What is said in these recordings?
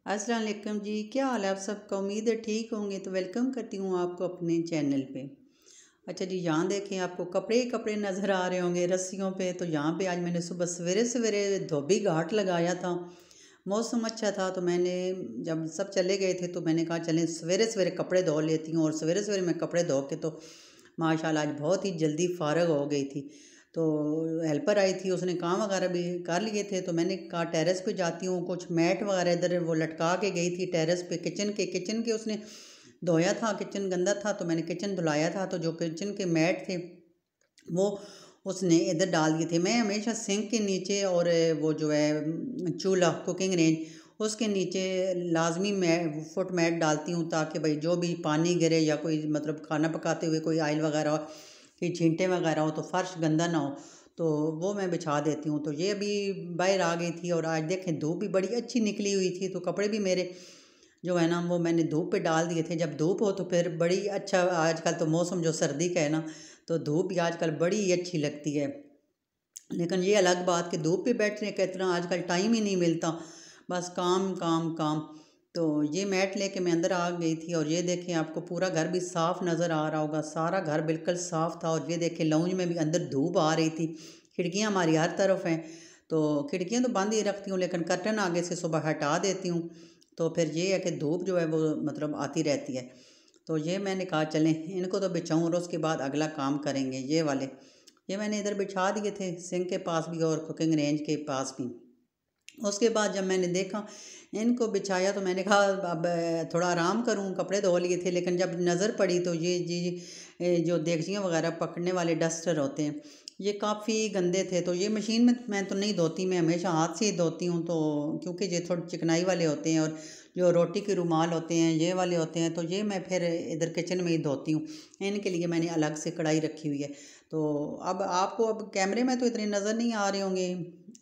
अस्सलाम वालेकुम जी। क्या हाल है आप सबका? उम्मीद है ठीक होंगे। तो वेलकम करती हूँ आपको अपने चैनल पे। अच्छा जी, यहाँ देखें आपको कपड़े ही कपड़े नज़र आ रहे होंगे रस्सियों पे। तो यहाँ पे आज मैंने सुबह सवेरे सवेरे धोबी घाट लगाया था। मौसम अच्छा था तो मैंने जब सब चले गए थे तो मैंने कहा चलें सवेरे सवेरे कपड़े धो लेती हूँ। और सवेरे सवेरे मैं कपड़े धो के तो माशाल्लाह आज बहुत ही जल्दी फ़ारग हो गई थी। तो हेल्पर आई थी, उसने काम वगैरह भी कर लिए थे। तो मैंने कहा टेरेस पे जाती हूँ, कुछ मैट वगैरह इधर वो लटका के गई थी टेरेस पे। किचन के उसने धोया था, किचन गंदा था तो मैंने किचन धुलाया था। तो जो किचन के मैट थे वो उसने इधर डाल दिए थे। मैं हमेशा सिंक के नीचे और वो जो है चूल्हा कुकिंग रेंज उसके नीचे लाजमी मैं फुट मैट डालती हूँ, ताकि भाई जो भी पानी गिरे या कोई मतलब खाना पकाते हुए कोई आयल वगैरह की छींटे वगैरह हो तो फर्श गंदा ना हो, तो वो मैं बिछा देती हूँ। तो ये अभी बाहर आ गई थी और आज देखें धूप भी बड़ी अच्छी निकली हुई थी। तो कपड़े भी मेरे जो है ना वो मैंने धूप पे डाल दिए थे। जब धूप हो तो फिर बड़ी अच्छा, आजकल तो मौसम जो सर्दी का है ना, तो धूप भी आजकल बड़ी अच्छी लगती है। लेकिन ये अलग बात कि धूप पे बैठने का इतना आजकल टाइम ही नहीं मिलता, बस काम काम काम। तो ये मैट लेके मैं अंदर आ गई थी और ये देखें आपको पूरा घर भी साफ़ नज़र आ रहा होगा, सारा घर बिल्कुल साफ़ था। और ये देखें लाउंज में भी अंदर धूप आ रही थी। खिड़कियाँ हमारी हर तरफ हैं, तो खिड़कियाँ तो बंद ही रखती हूँ लेकिन कर्टन आगे से सुबह हटा देती हूँ। तो फिर ये है कि धूप जो है वो मतलब आती रहती है। तो ये मैंने कहा चलें इनको तो बिछाऊँ और उसके बाद अगला काम करेंगे ये वाले। ये मैंने इधर बिछा दिए थे सिंक के पास भी और कुकिंग रेंज के पास भी। उसके बाद जब मैंने देखा इनको बिछाया तो मैंने कहा अब थोड़ा आराम करूं। कपड़े धो लिए थे लेकिन जब नज़र पड़ी तो ये जी जो देगचियाँ वगैरह पकड़ने वाले डस्टर होते हैं ये काफ़ी गंदे थे। तो ये मशीन में मैं तो नहीं धोती, मैं हमेशा हाथ से ही धोती हूँ। तो क्योंकि ये थोड़ी चिकनाई वाले होते हैं और जो रोटी के रुमाल होते हैं ये वाले होते हैं, तो ये मैं फिर इधर किचन में ही धोती हूँ। इनके लिए मैंने अलग से कढ़ाई रखी हुई है। तो अब आपको अब कैमरे में तो इतने नज़र नहीं आ रहे होंगे,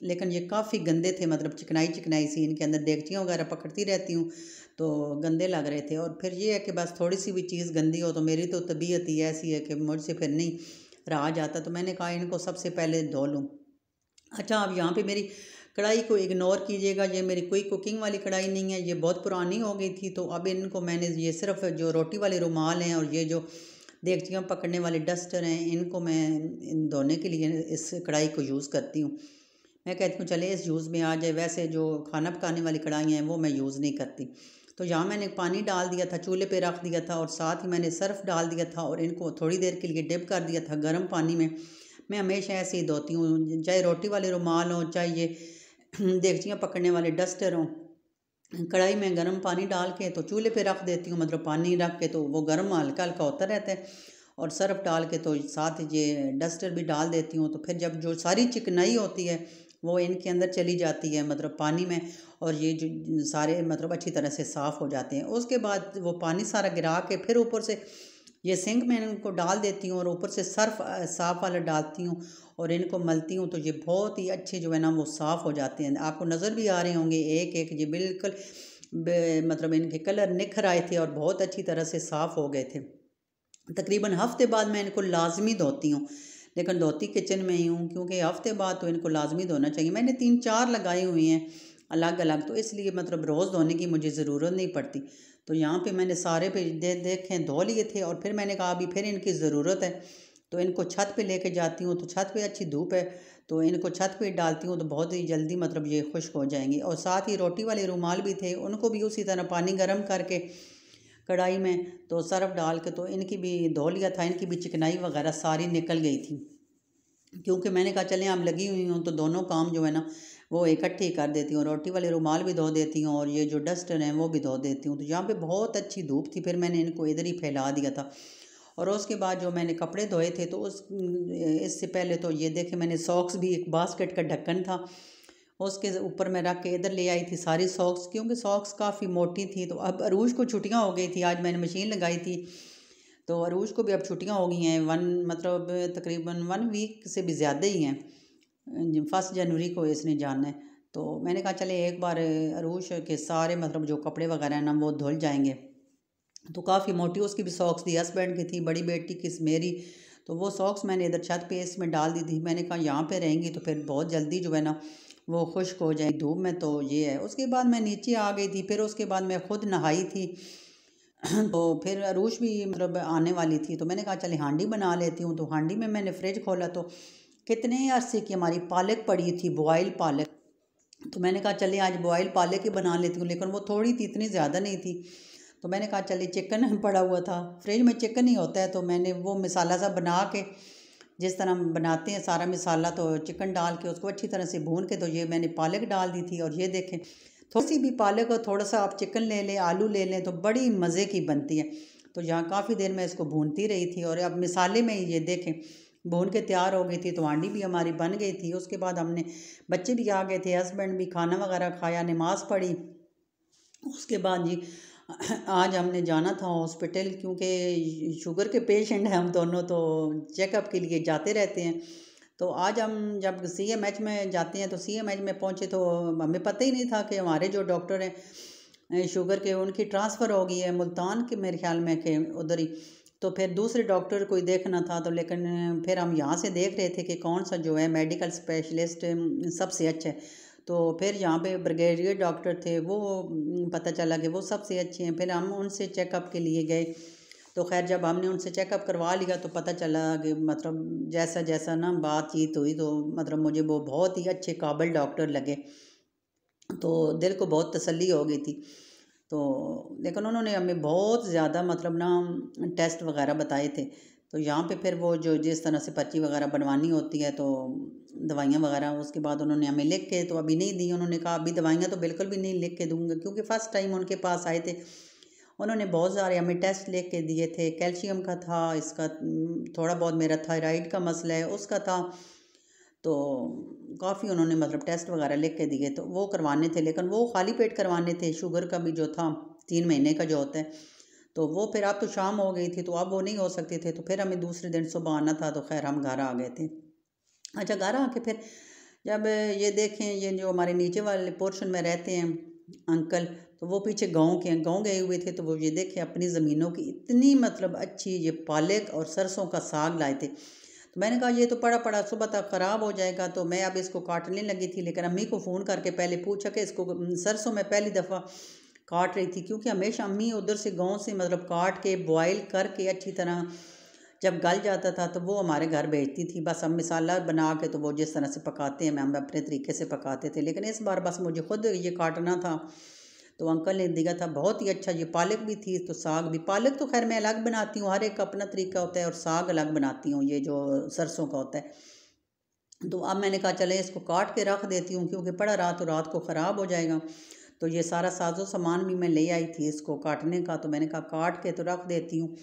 लेकिन ये काफ़ी गंदे थे, मतलब चिकनाई चिकनाई सी इनके अंदर देगचियाँ वगैरह पकड़ती रहती हूँ तो गंदे लग रहे थे। और फिर ये है कि बस थोड़ी सी भी चीज़ गंदी हो तो मेरी तो तबीयत ही ऐसी है कि मुझसे फिर नहीं रहा जाता। तो मैंने कहा इनको सबसे पहले धो लूँ। अच्छा, अब यहाँ पे मेरी कढ़ाई को इग्नोर कीजिएगा, ये मेरी कोई कुकिंग वाली कढ़ाई नहीं है, ये बहुत पुरानी हो गई थी। तो अब इनको मैंने ये सिर्फ जो रोटी वाले रुमाल हैं और ये जो देगचियाँ पकड़ने वाले डस्टर हैं इनको मैं इन धोने के लिए इस कढ़ाई को यूज़ करती हूँ। मैं कहती हूँ चले इस यूज़ में आ जाए, वैसे जो खाना पकाने वाली कढ़ाई हैं वो मैं यूज़ नहीं करती। तो यहाँ मैंने पानी डाल दिया था, चूल्हे पे रख दिया था और साथ ही मैंने सर्फ़ डाल दिया था और इनको थोड़ी देर के लिए डिप कर दिया था गर्म पानी में। मैं हमेशा ऐसे ही धोती हूँ, चाहे रोटी वाले रुमाल हों चाहे ये देगचियाँ पकड़ने वाले डस्टर हों। कढ़ाई में गर्म पानी डाल के तो चूल्हे पे रख देती हूँ, मतलब पानी रख के तो वो गर्म हल्का हल्का होता रहता है। और सर्फ डाल के तो साथ ये डस्टर भी डाल देती हूँ। तो फिर जब जो सारी चिकनाई होती है वो इनके अंदर चली जाती है मतलब पानी में, और ये जो सारे मतलब अच्छी तरह से साफ़ हो जाते हैं। उसके बाद वो पानी सारा गिरा के फिर ऊपर से ये सिंक में इनको डाल देती हूँ और ऊपर से सर्फ साफ़ वाला डालती हूँ और इनको मलती हूँ। तो ये बहुत ही अच्छे जो है ना वो साफ़ हो जाते हैं। आपको नज़र भी आ रहे होंगे एक एक ये बिल्कुल मतलब इनके कलर निखर आए थे और बहुत अच्छी तरह से साफ़ हो गए थे। तकरीबन हफ्ते बाद मैं इनको लाजमी धोती हूँ, लेकिन धोती किचन में ही हूँ क्योंकि हफ्ते बाद तो इनको लाजमी धोना चाहिए। मैंने 3-4 लगाई हुई हैं अलग अलग, तो इसलिए मतलब रोज़ धोने की मुझे ज़रूरत नहीं पड़ती। तो यहाँ पे मैंने सारे पे देखें धो लिए थे और फिर मैंने कहा अभी फिर इनकी ज़रूरत है तो इनको छत पे लेके जाती हूँ। तो छत पे अच्छी धूप है तो इनको छत पे डालती हूँ तो बहुत ही जल्दी मतलब ये खुश्क हो जाएंगी। और साथ ही रोटी वाले रुमाल भी थे, उनको भी उसी तरह पानी गर्म करके कढ़ाई में तो सर्फ डाल के तो इनकी भी धो लिया था। इनकी भी चिकनाई वगैरह सारी निकल गई थी, क्योंकि मैंने कहा चलें आप लगी हुई हूँ तो दोनों काम जो है ना वो इकट्ठे ही कर देती हूँ। रोटी वाले रुमाल भी धो देती हूँ और ये जो डस्टर हैं वो भी धो देती हूँ। तो यहाँ पे बहुत अच्छी धूप थी, फिर मैंने इनको इधर ही फैला दिया था। और उसके बाद जो मैंने कपड़े धोए थे तो उस इससे पहले तो ये देखे मैंने सॉक्स भी, एक बास्केट का ढक्कन था उसके ऊपर मैं रख के इधर ले आई थी सारी सॉक्स, क्योंकि सॉक्स काफ़ी मोटी थी। तो अब अरूज को छुट्टियां हो गई थी, आज मैंने मशीन लगाई थी तो अरूज को भी अब छुट्टियां हो गई हैं। मतलब तकरीबन 1 वीक से भी ज़्यादा ही हैं। 1 जनवरी को इसने जाना है। तो मैंने कहा चले एक बार अरूज के सारे मतलब जो कपड़े वगैरह हैं ना वो धुल जाएंगे। तो काफ़ी मोटी उसकी भी सॉक्स थी, हस्बैंड की थी, बड़ी बेटी की, मेरी। तो वो सॉक्स मैंने इधर छत पे इसमें डाल दी थी। मैंने कहा यहाँ पे रहेंगी तो फिर बहुत जल्दी जो है ना वो खुश्क हो जाए धूप में। तो ये है। उसके बाद मैं नीचे आ गई थी, फिर उसके बाद मैं ख़ुद नहाई थी। तो फिर अरूश भी मतलब आने वाली थी, तो मैंने कहा चले हांडी बना लेती हूँ। तो हांडी में मैंने फ्रिज खोला तो कितने अरसे की हमारी पालक पड़ी थी, बॉयल पालक। तो मैंने कहा चले आज बॉयल पालक ही बना लेती हूँ, लेकिन वो थोड़ी थी, इतनी ज़्यादा नहीं थी। तो मैंने कहा चलिए चिकन पड़ा हुआ था फ्रिज में, चिकन ही होता है, तो मैंने वो मसाला सा बना के जिस तरह हम बनाते हैं सारा मसाला, तो चिकन डाल के उसको अच्छी तरह से भून के तो ये मैंने पालक डाल दी थी। और ये देखें थोड़ी सी भी पालक और थोड़ा सा आप चिकन ले लें, आलू ले लें, तो बड़ी मज़े की बनती है। तो यहाँ काफ़ी देर मैं इसको भूनती रही थी और अब मसाले में ये देखें भून के तैयार हो गई थी। तो हांडी भी हमारी बन गई थी। उसके बाद हमने बच्चे भी आ गए थे, हस्बैंड भी, खाना वगैरह खाया, नमाज़ पढ़ी। उसके बाद जी आज हमने जाना था हॉस्पिटल, क्योंकि शुगर के पेशेंट हैं हम दोनों, तो चेकअप के लिए जाते रहते हैं। तो आज हम जब CMH में जाते हैं तो CMH में पहुँचे तो हमें पता ही नहीं था कि हमारे जो डॉक्टर हैं शुगर के, उनकी ट्रांसफ़र हो गई है मुल्तान के, मेरे ख्याल में कि उधर ही। तो फिर दूसरे डॉक्टर कोई देखना था, तो लेकिन फिर हम यहाँ से देख रहे थे कि कौन सा जो है मेडिकल स्पेशलिस्ट सबसे अच्छा है। तो फिर यहाँ पे ब्रिगेडियर डॉक्टर थे, वो पता चला कि वो सबसे अच्छे हैं। फिर हम उनसे चेकअप के लिए गए। तो खैर जब हमने उनसे चेकअप करवा लिया तो पता चला कि मतलब जैसा जैसा ना बातचीत हुई, तो मतलब मुझे वो बहुत ही अच्छे काबिल डॉक्टर लगे, तो दिल को बहुत तसल्ली हो गई थी। तो लेकिन उन्होंने हमें बहुत ज़्यादा मतलब ना टेस्ट वगैरह बताए थे। तो यहाँ पे फिर वो जो जिस तरह से पर्ची वगैरह बनवानी होती है, तो दवाइयाँ वगैरह उसके बाद उन्होंने हमें लिख के तो अभी नहीं दी। उन्होंने कहा अभी दवाइयाँ तो बिल्कुल भी नहीं लिख के दूँगा, क्योंकि फ़र्स्ट टाइम उनके पास आए थे। उन्होंने बहुत सारे हमें टेस्ट लिख के दिए थे, कैल्शियम का था, इसका थोड़ा बहुत मेरा थायराइड का मसला है उसका था। तो काफ़ी उन्होंने मतलब टेस्ट वगैरह लिख के दिए, तो वो करवाने थे, लेकिन वो खाली पेट करवाने थे। शुगर का भी जो था 3 महीने का जो होता है, तो वो फिर अब तो शाम हो गई थी, तो अब वो नहीं हो सकते थे। तो फिर हमें दूसरे दिन सुबह आना था, तो खैर हम घर आ गए थे। अच्छा, घर आके फिर जब ये देखें, ये जो हमारे नीचे वाले पोर्शन में रहते हैं अंकल, तो वो पीछे गाँव के हैं, गाँव गए हुए थे। तो वो ये देखें अपनी ज़मीनों की इतनी मतलब अच्छी ये पालक और सरसों का साग लाए थे। तो मैंने कहा ये तो पड़ा पड़ा सुबह तक ख़राब हो जाएगा, तो मैं अब इसको काटने लगी थी। लेकिन अम्मी को फ़ोन करके पहले पूछा कि इसको सरसों में पहली दफ़ा काट रही थी, क्योंकि हमेशा अम्मी उधर से गांव से मतलब काट के बॉयल करके अच्छी तरह जब गल जाता था तो वो हमारे घर भेजती थी। बस हम मसाला बना के तो वो जिस तरह से पकाते हैं हम अपने तरीके से पकाते थे। लेकिन इस बार बस मुझे ख़ुद ये काटना था, तो अंकल ने दिया था बहुत ही अच्छा। ये पालक भी थी तो साग भी। पालक तो खैर मैं अलग बनाती हूँ, हर एक का अपना तरीका होता है, और साग अलग बनाती हूँ, ये जो सरसों का होता है। तो अब मैंने कहा चले इसको काट के रख देती हूँ, क्योंकि पड़ा रहा तो रात को ख़राब हो जाएगा। तो ये सारा साजो सामान भी मैं ले आई थी इसको काटने का, तो मैंने कहा काट के तो रख देती हूँ।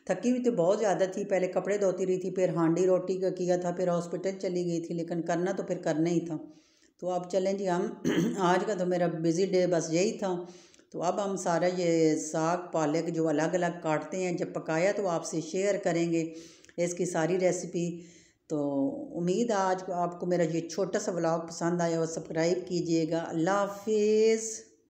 थकी हुई तो बहुत ज़्यादा थी, पहले कपड़े धोती रही थी, फिर हांडी रोटी का किया था, फिर हॉस्पिटल चली गई थी, लेकिन करना तो फिर करना ही था। तो अब चलें जी हम आज का तो मेरा बिज़ी डे बस यही था। तो अब हम सारा ये साग पालक जो अलग अलग काटते हैं, जब पकाया तो आपसे शेयर करेंगे इसकी सारी रेसिपी। तो उम्मीद है आज आपको मेरा ये छोटा सा व्लॉग पसंद आया और सब्सक्राइब कीजिएगा। अल्लाह हाफिज़।